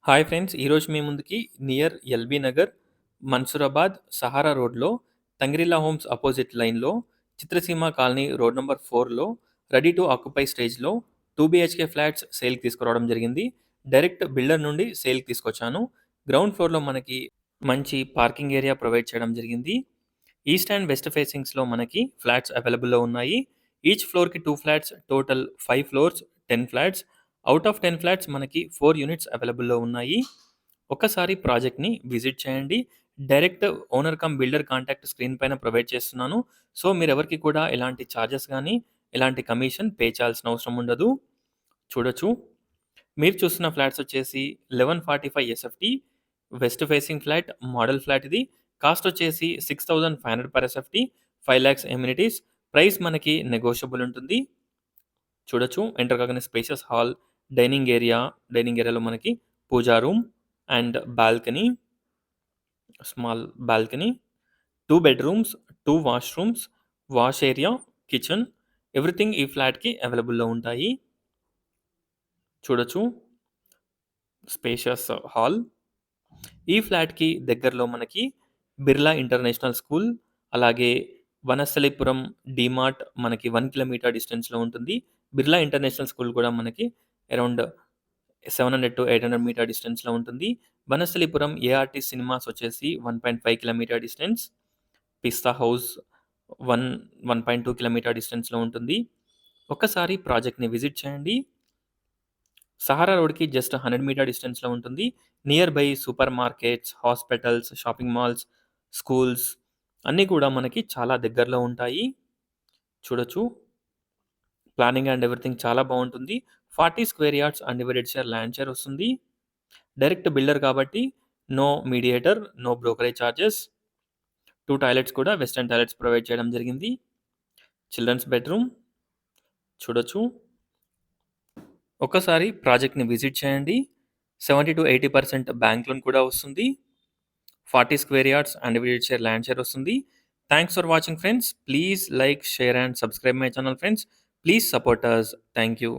Hi friends! ఈరోజు మీ ముందుకి నియర్ ఎల్బీ నగర్, మన్సూరాబాద్, సహారా రోడ్‌లో తంగిరిల్లా హోమ్స్ అపోజిట్ లైన్‌లో చిత్రసీమ కాలనీ రోడ్ నంబర్ 4లో రెడీ టు ఆక్యుపై స్టేజ్‌లో 2 బీహెచ్‌కే ఫ్లాట్స్ సేల్‌కి తీసుకురావడం జరిగింది. డైరెక్ట్ బిల్డర్ నుండి సేల్‌కి తీసుకొచ్చాను. గ్రౌండ్ ఫ్లోర్‌లో మనకి మంచి పార్కింగ్ ఏరియా ప్రొవైడ్ చేయడం జరిగింది. ఈస్ట్ అండ్ వెస్ట్ ఫేసింగ్స్‌లో మనకి ఫ్లాట్స్ అవైలబుల్‌లో ఉన్నాయి. ఈచ్ ఫ్లోర్‌కి 2 flats, total 5 floors, 10 flats. Out of 10 flats మనకి 4 యూనిట్స్ అవైలబుల్‌లో ఉన్నాయి. ఒక్కసారి ప్రాజెక్ట్‌ని విజిట్ చేయండి. Direct owner cum builder contact screen పైన ప్రొవైడ్ చేస్తున్నాను. సో, మీరెవరికీ కూడా ఎలాంటి చార్జెస్ గానీ, ఎలాంటి కమిషన్ పే చేయాల్సిన అవసరం ఉండదు. చూడొచ్చు. మీరు చూస్తున్న ఫ్లాట్స్ వచ్చేసి 1145 SFT west facing flat, model flat ఇది. కాస్ట్ వచ్చేసి 6,500 per SFT, 5 lakhs amenities. Price మనకి నెగోషియబుల్ ఉంటుంది. చూడొచ్చు. ఎంటర్ కాగానే spacious hall, dining area, dining ఏరియాలో మనకి puja room and balcony, small balcony, 2 bedrooms, 2 washrooms, wash area, kitchen everything ఈ ఫ్లాట్‌కి అవైలబుల్‌లో ఉంటాయి. చూడొచ్చు. Spacious hall. ఈ ఫ్లాట్‌కి దగ్గరలో మనకి బిర్లా ఇంటర్నేషనల్ స్కూల్, అలాగే వనస్థలిపురం డీమార్ట్ మనకి 1 కిలోమీటర్ డిస్టెన్స్‌లో ఉంటుంది. బిర్లా ఇంటర్నేషనల్ స్కూల్ కూడా మనకి అరౌండ్ 700-800 మీటర్ డిస్టెన్స్‌లో ఉంటుంది. వనస్థలిపురం ఏఆర్‌టీ సినిమాస్ వచ్చేసి 1.5 కిలోమీటర్ డిస్టెన్స్. పిస్తా హౌస్ 1, 1.2 కిలోమీటర్ డిస్టెన్స్‌లో ఉంటుంది. ఒక్కసారి ప్రాజెక్ట్‌ని విజిట్ చేయండి. సహారా రోడ్‌కి జస్ట్ 100 మీటర్ డిస్టెన్స్‌లో ఉంటుంది. Near by super markets, hospitals, shopping malls, schools అన్నీ కూడా మనకి చాలా దగ్గరలో ఉంటాయి. చూడొచ్చు. ప్లానింగ్ అండ్ ఎవ్రీథింగ్ చాలా బావుంటుంది. 40 square yards undivided share land share వస్తుంది. డైరెక్ట్ బిల్డర్ కాబట్టి no mediator, no brokerage charges. 2 toilets కూడా వెస్టర్న్ టాయిలెట్స్ ప్రొవైడ్ చేయడం జరిగింది. చిల్డ్రన్స్ బెడ్‌రూమ్ చూడొచ్చు. ఒక్కసారి ప్రాజెక్ట్‌ని విజిట్ చేయండి. 70-80% బ్యాంక్ లోన్ కూడా వస్తుంది. 40 square yards undivided share land share వస్తుంది. Thanks for watching friends. Please like, share and subscribe my channel friends. Please support us. Thank you.